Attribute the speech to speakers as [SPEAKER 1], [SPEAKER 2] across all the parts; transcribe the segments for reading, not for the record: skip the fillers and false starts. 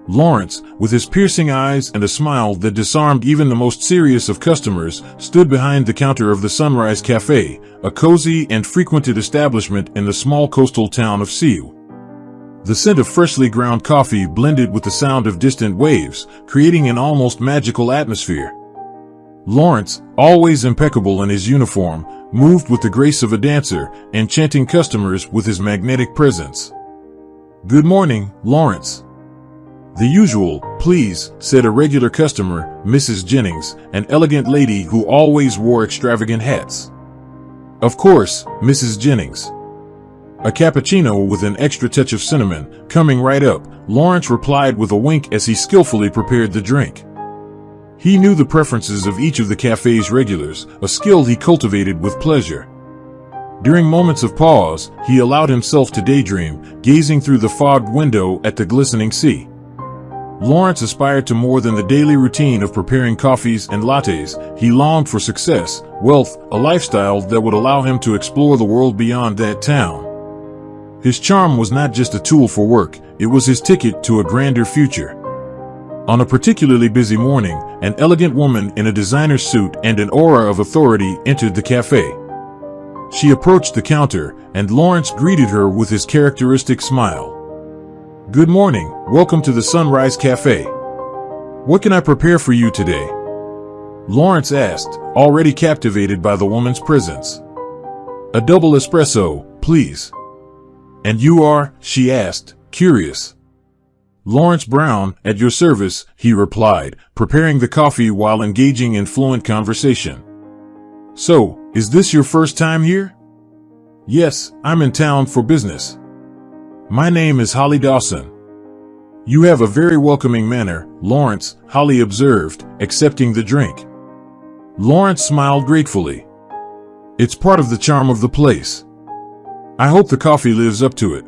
[SPEAKER 1] Lawrence, with his piercing eyes and a smile that disarmed even the most serious of customers, stood behind the counter of the Sunrise Cafe, a cozy and frequented establishment in the small coastal town of Siu. The scent of freshly ground coffee blended with the sound of distant waves, creating an almost magical atmosphere. Lawrence, always impeccable in his uniform, moved with the grace of a dancer, enchanting customers with his magnetic presence. "Good morning, Lawrence." "The usual, please," said a regular customer, Mrs. Jennings, an elegant lady who always wore extravagant hats. "Of course, Mrs. Jennings." "A cappuccino with an extra touch of cinnamon, coming right up," Lawrence replied with a wink as he skillfully prepared the drink. He knew the preferences of each of the cafe's regulars, a skill he cultivated with pleasure. During moments of pause, he allowed himself to daydream, gazing through the fogged window at the glistening sea. Lawrence aspired to more than the daily routine of preparing coffees and lattes. He longed for success, wealth, a lifestyle that would allow him to explore the world beyond that town. His charm was not just a tool for work, it was his ticket to a grander future. On a particularly busy morning, an elegant woman in a designer suit and an aura of authority entered the cafe. She approached the counter, and Lawrence greeted her with his characteristic smile. "Good morning, welcome to the Sunrise Cafe. What can I prepare for you today?" Lawrence asked, already captivated by the woman's presence. "A double espresso, please." "And you are?" she asked, curious. "Lawrence Brown, at your service," he replied, preparing the coffee while engaging in fluent conversation. "So, is this your first time here?" "Yes, I'm in town for business." "My name is Holly Dawson." "You have a very welcoming manner, Lawrence," Holly observed, accepting the drink. Lawrence smiled gratefully. "It's part of the charm of the place. I hope the coffee lives up to it."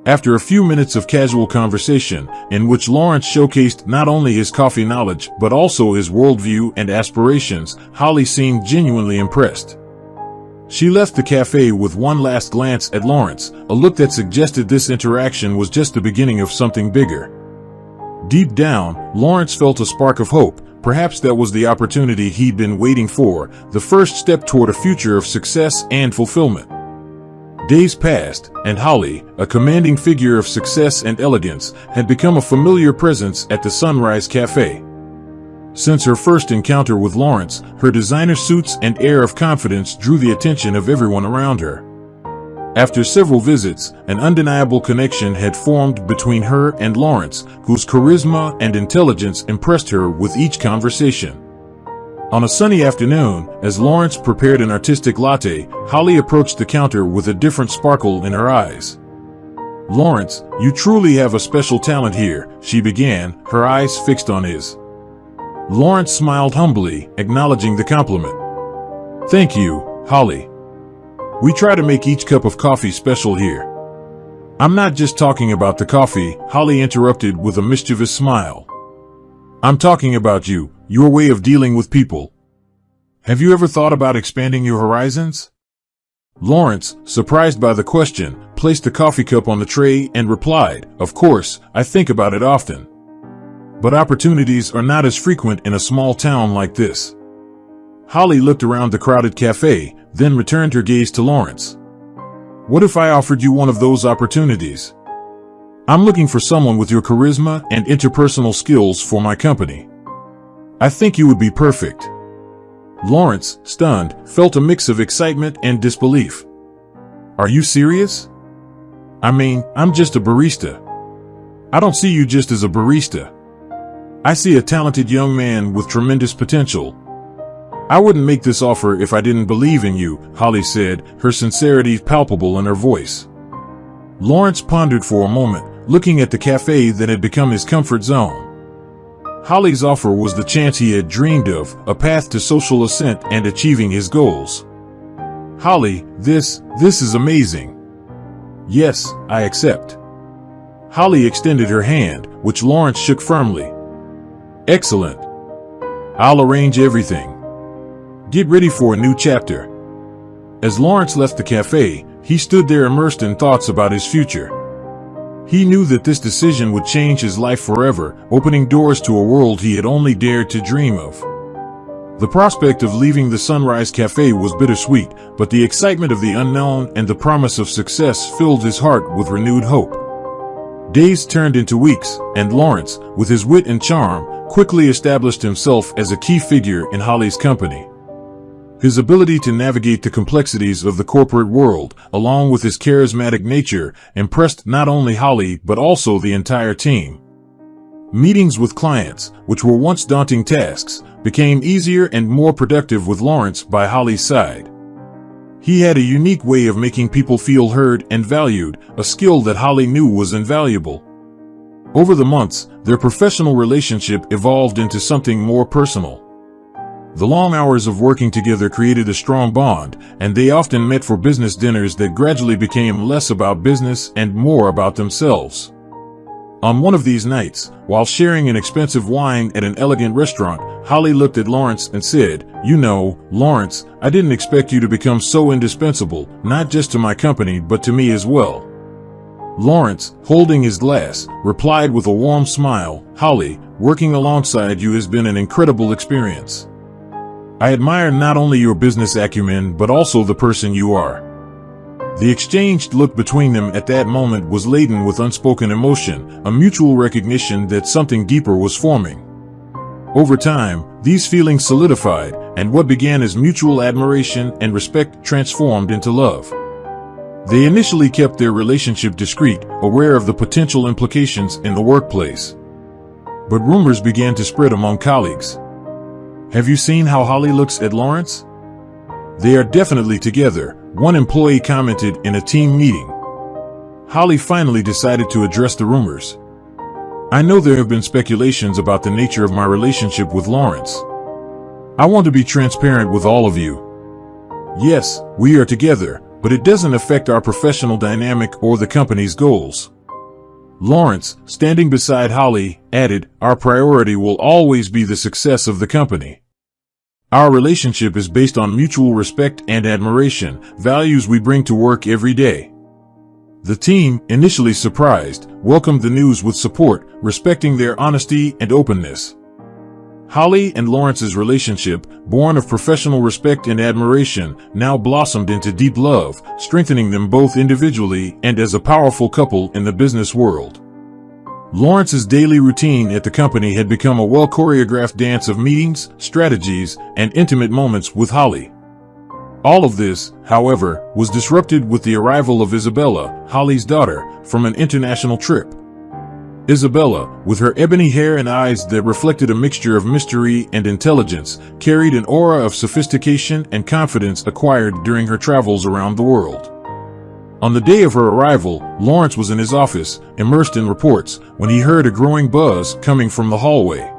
[SPEAKER 1] After a few minutes of casual conversation, in which Lawrence showcased not only his coffee knowledge but also his worldview and aspirations, Holly seemed genuinely impressed. She left the cafe with one last glance at Lawrence, a look that suggested this interaction was just the beginning of something bigger. Deep down, Lawrence felt a spark of hope. Perhaps that was the opportunity he'd been waiting for, the first step toward a future of success and fulfillment. Days passed, and Holly, a commanding figure of success and elegance, had become a familiar presence at the Sunrise Cafe. Since her first encounter with Lawrence, her designer suits and air of confidence drew the attention of everyone around her. After several visits, an undeniable connection had formed between her and Lawrence, whose charisma and intelligence impressed her with each conversation. On a sunny afternoon, as Lawrence prepared an artistic latte, Holly approached the counter with a different sparkle in her eyes. "Lawrence, you truly have a special talent here," she began, her eyes fixed on his. Lawrence smiled humbly, acknowledging the compliment. "Thank you, Holly. We try to make each cup of coffee special here." "I'm not just talking about the coffee," Holly interrupted with a mischievous smile. "I'm talking about you, your way of dealing with people. Have you ever thought about expanding your horizons?" Lawrence, surprised by the question, placed the coffee cup on the tray and replied, "Of course, I think about it often. But opportunities are not as frequent in a small town like this." Holly looked around the crowded cafe, then returned her gaze to Lawrence. "What if I offered you one of those opportunities? I'm looking for someone with your charisma and interpersonal skills for my company. I think you would be perfect." Lawrence, stunned, felt a mix of excitement and disbelief. "Are you serious? I mean, I'm just a barista." "I don't see you just as a barista. I see a talented young man with tremendous potential. I wouldn't make this offer if I didn't believe in you," Holly said, her sincerity palpable in her voice. Lawrence pondered for a moment, looking at the cafe that had become his comfort zone. Holly's offer was the chance he had dreamed of, a path to social ascent and achieving his goals. "Holly, this is amazing." "Yes, I accept." Holly extended her hand, which Lawrence shook firmly. "Excellent. I'll arrange everything. Get ready for a new chapter." As Lawrence left the cafe, he stood there immersed in thoughts about his future. He knew that this decision would change his life forever, opening doors to a world he had only dared to dream of. The prospect of leaving the Sunrise Cafe was bittersweet, but the excitement of the unknown and the promise of success filled his heart with renewed hope. Days turned into weeks, and Lawrence, with his wit and charm, quickly established himself as a key figure in Holly's company. His ability to navigate the complexities of the corporate world, along with his charismatic nature, impressed not only Holly but also the entire team. Meetings with clients, which were once daunting tasks, became easier and more productive with Lawrence by Holly's side. He had a unique way of making people feel heard and valued, a skill that Holly knew was invaluable. Over the months, their professional relationship evolved into something more personal. The long hours of working together created a strong bond, and they often met for business dinners that gradually became less about business and more about themselves. On one of these nights, while sharing an expensive wine at an elegant restaurant, Holly looked at Lawrence and said, "You know, Lawrence, I didn't expect you to become so indispensable, not just to my company but to me as well." Lawrence, holding his glass, replied with a warm smile, "Holly, working alongside you has been an incredible experience. I admire not only your business acumen but also the person you are." The exchanged look between them at that moment was laden with unspoken emotion, a mutual recognition that something deeper was forming. Over time, these feelings solidified, and what began as mutual admiration and respect transformed into love. They initially kept their relationship discreet, aware of the potential implications in the workplace. But rumors began to spread among colleagues. "Have you seen how Holly looks at Lawrence? They are definitely together," one employee commented in a team meeting. Holly finally decided to address the rumors. "I know there have been speculations about the nature of my relationship with Lawrence. I want to be transparent with all of you. Yes, we are together, but it doesn't affect our professional dynamic or the company's goals." Lawrence, standing beside Holly, added, "Our priority will always be the success of the company. Our relationship is based on mutual respect and admiration, values we bring to work every day." The team, initially surprised, welcomed the news with support, respecting their honesty and openness. Holly and Lawrence's relationship, born of professional respect and admiration, now blossomed into deep love, strengthening them both individually and as a powerful couple in the business world. Lawrence's daily routine at the company had become a well-choreographed dance of meetings, strategies, and intimate moments with Holly. All of this, however, was disrupted with the arrival of Isabella, Holly's daughter, from an international trip. Isabella, with her ebony hair and eyes that reflected a mixture of mystery and intelligence, carried an aura of sophistication and confidence acquired during her travels around the world. On the day of her arrival, Lawrence was in his office, immersed in reports, when he heard a growing buzz coming from the hallway.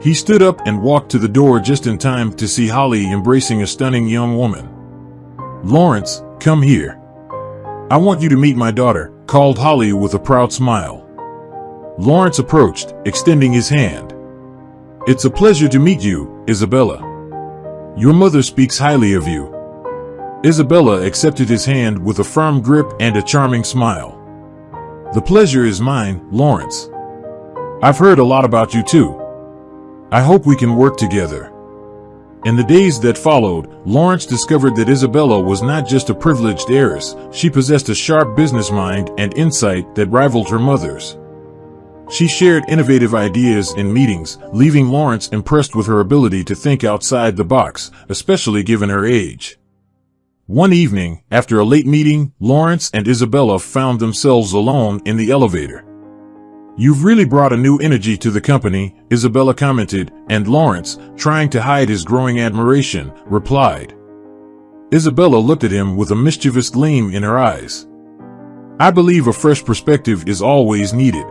[SPEAKER 1] He stood up and walked to the door just in time to see Holly embracing a stunning young woman. "Lawrence, come here. I want you to meet my daughter," called Holly with a proud smile. Lawrence approached, extending his hand. "It's a pleasure to meet you, Isabella. Your mother speaks highly of you." Isabella accepted his hand with a firm grip and a charming smile. "The pleasure is mine, Lawrence. I've heard a lot about you too. I hope we can work together." In the days that followed, Lawrence discovered that Isabella was not just a privileged heiress, she possessed a sharp business mind and insight that rivaled her mother's. She shared innovative ideas in meetings, leaving Lawrence impressed with her ability to think outside the box, especially given her age. One evening, after a late meeting, Lawrence and Isabella found themselves alone in the elevator. "You've really brought a new energy to the company," Isabella commented, and Lawrence, trying to hide his growing admiration, replied. Isabella looked at him with a mischievous gleam in her eyes. "I believe a fresh perspective is always needed.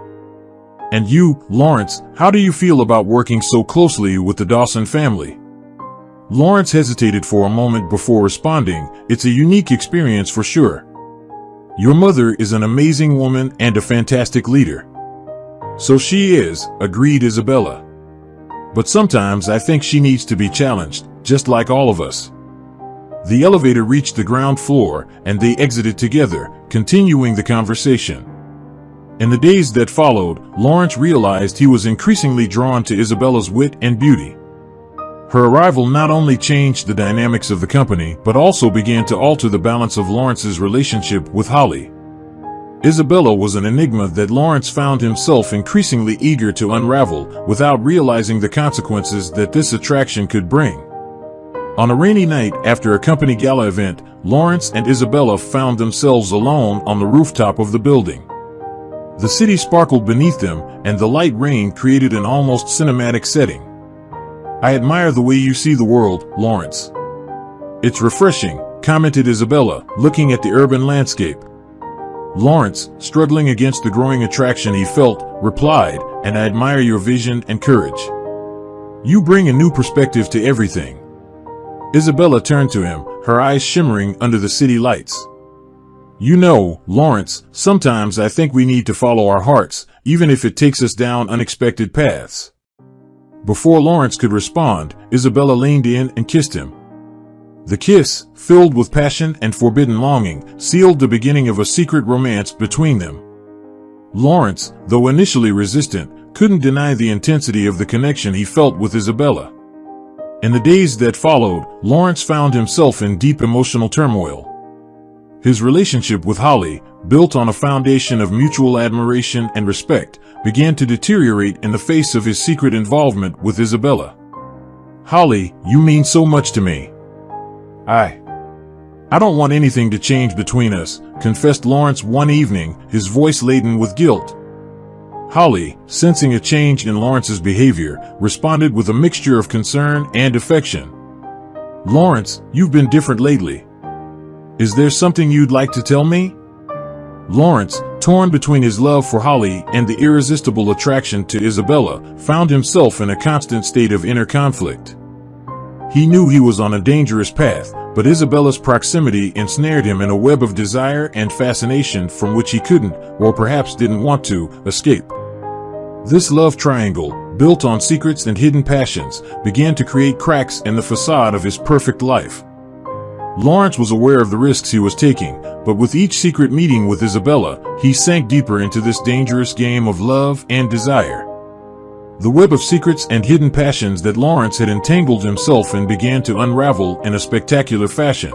[SPEAKER 1] And you, Lawrence, how do you feel about working so closely with the Dawson family?" Lawrence hesitated for a moment before responding, "It's a unique experience for sure. Your mother is an amazing woman and a fantastic leader." "So she is," agreed Isabella. "But sometimes I think she needs to be challenged, just like all of us." The elevator reached the ground floor, and they exited together, continuing the conversation. In the days that followed, Lawrence realized he was increasingly drawn to Isabella's wit and beauty. Her arrival not only changed the dynamics of the company, but also began to alter the balance of Lawrence's relationship with Holly. Isabella was an enigma that Lawrence found himself increasingly eager to unravel, without realizing the consequences that this attraction could bring. On a rainy night after a company gala event, Lawrence and Isabella found themselves alone on the rooftop of the building. The city sparkled beneath them, and the light rain created an almost cinematic setting. "I admire the way you see the world, Lawrence." "It's refreshing," commented Isabella, looking at the urban landscape. Lawrence, struggling against the growing attraction he felt, replied, "And I admire your vision and courage. You bring a new perspective to everything." Isabella turned to him, her eyes shimmering under the city lights. "You know, Lawrence, sometimes I think we need to follow our hearts, even if it takes us down unexpected paths." Before Lawrence could respond, Isabella leaned in and kissed him. The kiss, filled with passion and forbidden longing, sealed the beginning of a secret romance between them. Lawrence, though initially resistant, couldn't deny the intensity of the connection he felt with Isabella. In the days that followed, Lawrence found himself in deep emotional turmoil. His relationship with Holly, built on a foundation of mutual admiration and respect, began to deteriorate in the face of his secret involvement with Isabella. "Holly, you mean so much to me. I don't want anything to change between us," confessed Lawrence one evening, his voice laden with guilt. Holly, sensing a change in Lawrence's behavior, responded with a mixture of concern and affection. "Lawrence, you've been different lately. Is there something you'd like to tell me?" Lawrence, torn between his love for Holly and the irresistible attraction to Isabella, found himself in a constant state of inner conflict. He knew he was on a dangerous path, but Isabella's proximity ensnared him in a web of desire and fascination from which he couldn't, or perhaps didn't want to, escape. This love triangle, built on secrets and hidden passions, began to create cracks in the facade of his perfect life. Lawrence was aware of the risks he was taking, but with each secret meeting with Isabella, he sank deeper into this dangerous game of love and desire. The web of secrets and hidden passions that Lawrence had entangled himself in began to unravel in a spectacular fashion.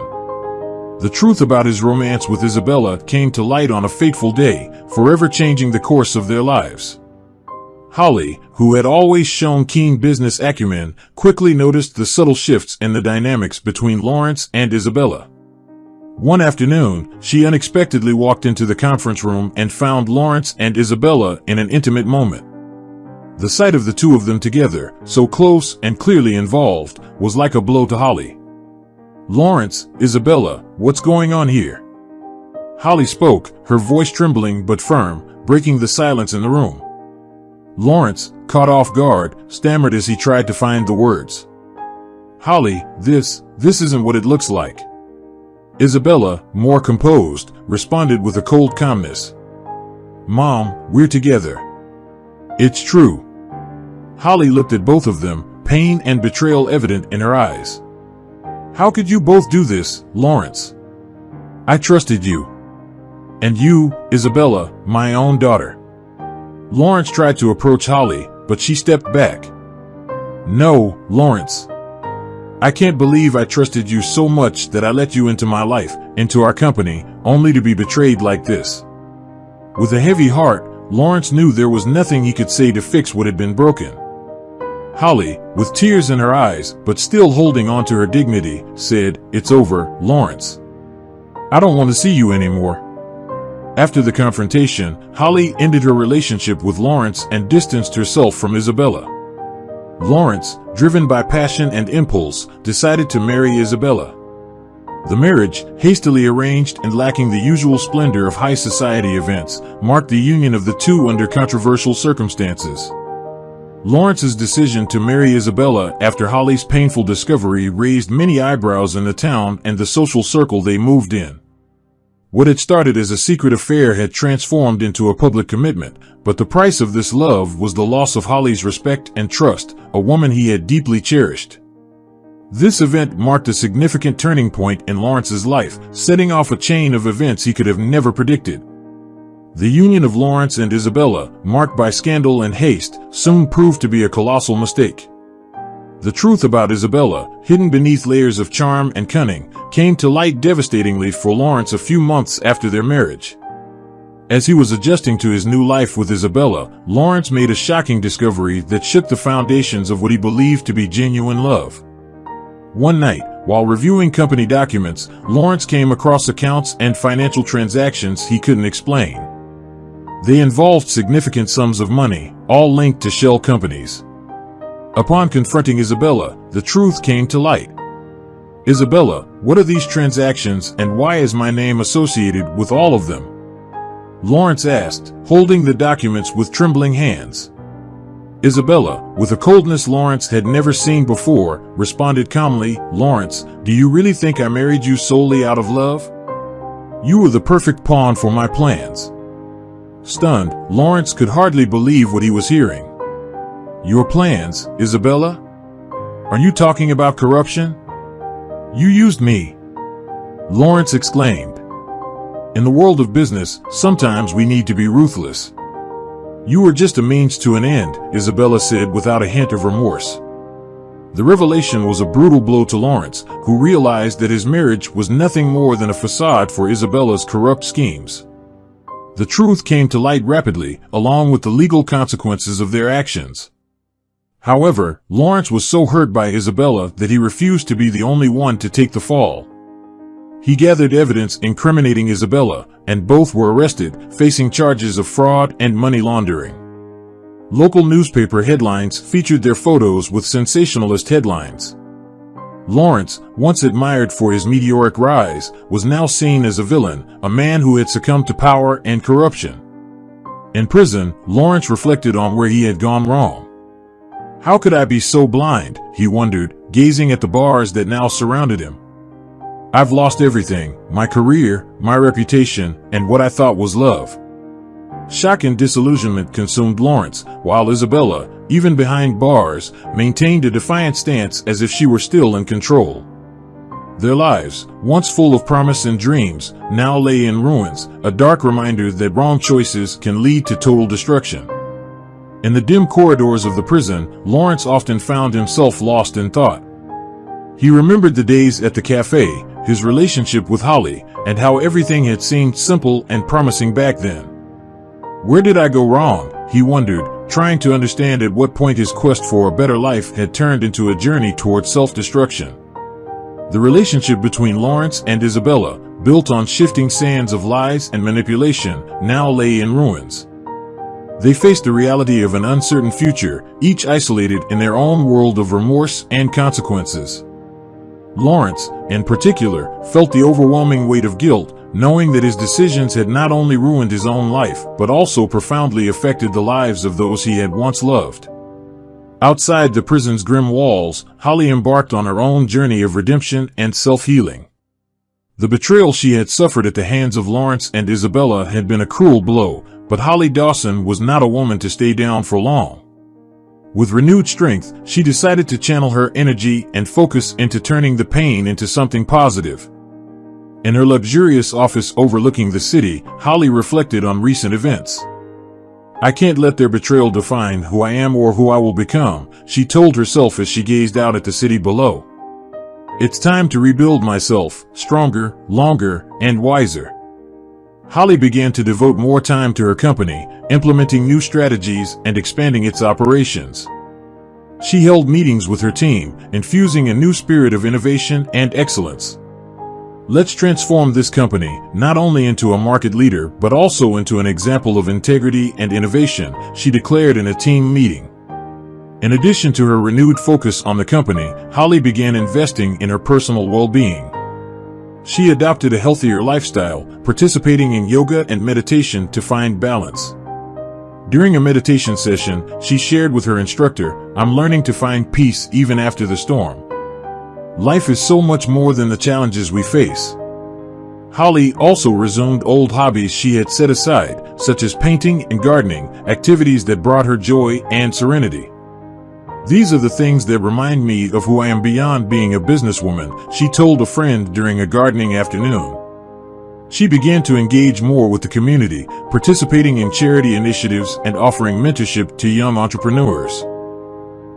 [SPEAKER 1] The truth about his romance with Isabella came to light on a fateful day, forever changing the course of their lives. Holly, who had always shown keen business acumen, quickly noticed the subtle shifts in the dynamics between Lawrence and Isabella. One afternoon, she unexpectedly walked into the conference room and found Lawrence and Isabella in an intimate moment. The sight of the two of them together, so close and clearly involved, was like a blow to Holly. "Lawrence, Isabella, what's going on here?" Holly spoke, her voice trembling but firm, breaking the silence in the room. Lawrence, caught off guard, stammered as he tried to find the words. "Holly, this isn't what it looks like." Isabella, more composed, responded with a cold calmness. "Mom, we're together. It's true." Holly looked at both of them, pain and betrayal evident in her eyes. "How could you both do this, Lawrence? I trusted you. And you, Isabella, my own daughter." Lawrence tried to approach Holly, but she stepped back. "No, Lawrence. I can't believe I trusted you so much that I let you into my life, into our company, only to be betrayed like this." With a heavy heart, Lawrence knew there was nothing he could say to fix what had been broken. Holly, with tears in her eyes, but still holding on to her dignity, said, "It's over, Lawrence. I don't want to see you anymore." After the confrontation, Holly ended her relationship with Lawrence and distanced herself from Isabella. Lawrence, driven by passion and impulse, decided to marry Isabella. The marriage, hastily arranged and lacking the usual splendor of high society events, marked the union of the two under controversial circumstances. Lawrence's decision to marry Isabella after Holly's painful discovery raised many eyebrows in the town and the social circle they moved in. What had started as a secret affair had transformed into a public commitment, but the price of this love was the loss of Holly's respect and trust, a woman he had deeply cherished. This event marked a significant turning point in Lawrence's life, setting off a chain of events he could have never predicted. The union of Lawrence and Isabella, marked by scandal and haste, soon proved to be a colossal mistake. The truth about Isabella, hidden beneath layers of charm and cunning, came to light devastatingly for Lawrence a few months after their marriage. As he was adjusting to his new life with Isabella, Lawrence made a shocking discovery that shook the foundations of what he believed to be genuine love. One night, while reviewing company documents, Lawrence came across accounts and financial transactions he couldn't explain. They involved significant sums of money, all linked to shell companies. Upon confronting Isabella, the truth came to light. "Isabella, what are these transactions and why is my name associated with all of them?" Lawrence asked, holding the documents with trembling hands. Isabella, with a coldness Lawrence had never seen before, responded calmly, "Lawrence, do you really think I married you solely out of love? You were the perfect pawn for my plans." Stunned, Lawrence could hardly believe what he was hearing. "Your plans, Isabella? Are you talking about corruption? You used me!" Lawrence exclaimed. "In the world of business, sometimes we need to be ruthless." "You were just a means to an end," Isabella said without a hint of remorse. The revelation was a brutal blow to Lawrence, who realized that his marriage was nothing more than a facade for Isabella's corrupt schemes. The truth came to light rapidly, along with the legal consequences of their actions. However, Lawrence was so hurt by Isabella that he refused to be the only one to take the fall. He gathered evidence incriminating Isabella, and both were arrested, facing charges of fraud and money laundering. Local newspaper headlines featured their photos with sensationalist headlines. Lawrence, once admired for his meteoric rise, was now seen as a villain, a man who had succumbed to power and corruption. In prison, Lawrence reflected on where he had gone wrong. "How could I be so blind?" he wondered, gazing at the bars that now surrounded him. "I've lost everything, my career, my reputation, and what I thought was love." Shock and disillusionment consumed Lawrence, while Isabella, even behind bars, maintained a defiant stance as if she were still in control. Their lives, once full of promise and dreams, now lay in ruins, a dark reminder that wrong choices can lead to total destruction. In the dim corridors of the prison, Lawrence often found himself lost in thought. He remembered the days at the cafe, his relationship with Holly, and how everything had seemed simple and promising back then. Where did I go wrong? He wondered, trying to understand at what point his quest for a better life had turned into a journey toward self-destruction. The relationship between Lawrence and Isabella, built on shifting sands of lies and manipulation, now lay in ruins. They faced the reality of an uncertain future, each isolated in their own world of remorse and consequences. Lawrence, in particular, felt the overwhelming weight of guilt, knowing that his decisions had not only ruined his own life, but also profoundly affected the lives of those he had once loved. Outside the prison's grim walls, Holly embarked on her own journey of redemption and self-healing. The betrayal she had suffered at the hands of Lawrence and Isabella had been a cruel blow, but Holly Dawson was not a woman to stay down for long. With renewed strength, she decided to channel her energy and focus into turning the pain into something positive. In her luxurious office overlooking the city, Holly reflected on recent events. "I can't let their betrayal define who I am or who I will become," she told herself as she gazed out at the city below. "It's time to rebuild myself, stronger, longer, and wiser." Holly began to devote more time to her company, implementing new strategies and expanding its operations. She held meetings with her team, infusing a new spirit of innovation and excellence. "Let's transform this company, not only into a market leader, but also into an example of integrity and innovation," she declared in a team meeting. In addition to her renewed focus on the company, Holly began investing in her personal well-being. She adopted a healthier lifestyle, participating in yoga and meditation to find balance. During a meditation session, she shared with her instructor, "I'm learning to find peace even after the storm. Life is so much more than the challenges we face." Holly also resumed old hobbies she had set aside, such as painting and gardening, activities that brought her joy and serenity. "These are the things that remind me of who I am beyond being a businesswoman," she told a friend during a gardening afternoon. She began to engage more with the community, participating in charity initiatives and offering mentorship to young entrepreneurs.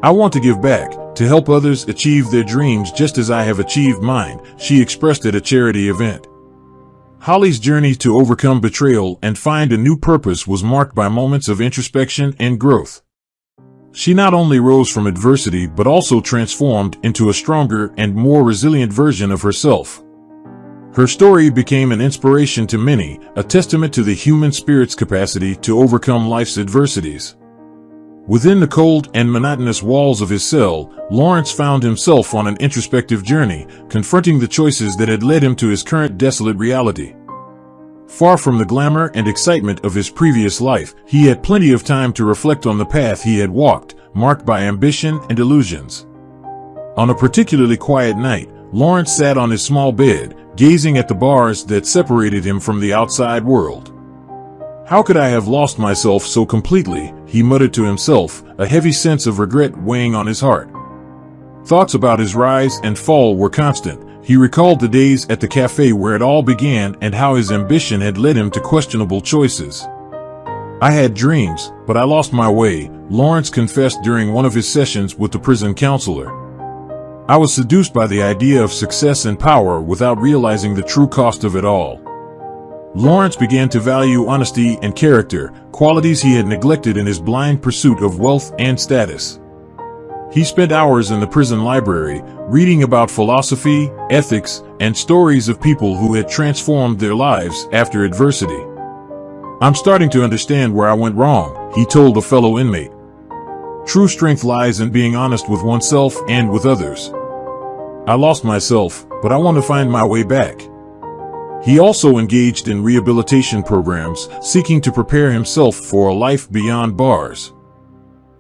[SPEAKER 1] "I want to give back, to help others achieve their dreams just as I have achieved mine," she expressed at a charity event. Holly's journey to overcome betrayal and find a new purpose was marked by moments of introspection and growth. She not only rose from adversity but also transformed into a stronger and more resilient version of herself. Her story became an inspiration to many, a testament to the human spirit's capacity to overcome life's adversities. Within the cold and monotonous walls of his cell, Lawrence found himself on an introspective journey, confronting the choices that had led him to his current desolate reality. Far from the glamour and excitement of his previous life, he had plenty of time to reflect on the path he had walked, marked by ambition and illusions. On a particularly quiet night, Lawrence sat on his small bed, gazing at the bars that separated him from the outside world. "How could I have lost myself so completely?" he muttered to himself, a heavy sense of regret weighing on his heart. Thoughts about his rise and fall were constant. He recalled the days at the cafe where it all began and how his ambition had led him to questionable choices. "I had dreams, but I lost my way," Lawrence confessed during one of his sessions with the prison counselor. "I was seduced by the idea of success and power without realizing the true cost of it all." Lawrence began to value honesty and character, qualities he had neglected in his blind pursuit of wealth and status. He spent hours in the prison library, reading about philosophy, ethics, and stories of people who had transformed their lives after adversity. "I'm starting to understand where I went wrong," he told a fellow inmate. "True strength lies in being honest with oneself and with others. I lost myself, but I want to find my way back." He also engaged in rehabilitation programs, seeking to prepare himself for a life beyond bars.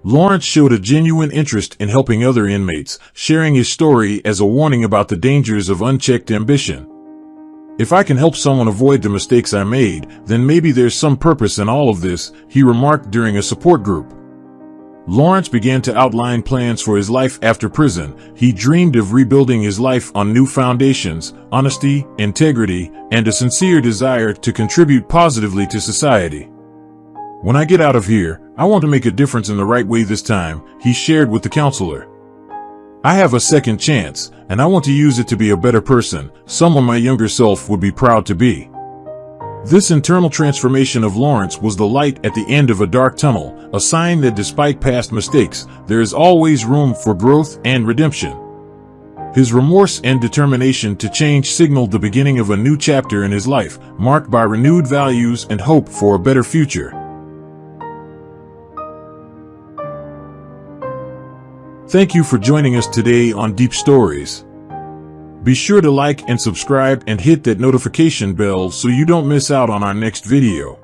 [SPEAKER 1] Lawrence showed a genuine interest in helping other inmates, sharing his story as a warning about the dangers of unchecked ambition. "If I can help someone avoid the mistakes I made, then maybe there's some purpose in all of this," he remarked during a support group. Lawrence began to outline plans for his life after prison. He dreamed of rebuilding his life on new foundations, honesty, integrity, and a sincere desire to contribute positively to society. "When I get out of here, I want to make a difference in the right way this time," he shared with the counselor. "I have a second chance, and I want to use it to be a better person, someone my younger self would be proud to be." This internal transformation of Lawrence was the light at the end of a dark tunnel, a sign that despite past mistakes, there is always room for growth and redemption. His remorse and determination to change signaled the beginning of a new chapter in his life, marked by renewed values and hope for a better future. Thank you for joining us today on Deep Stories. Be sure to like and subscribe and hit that notification bell so you don't miss out on our next video.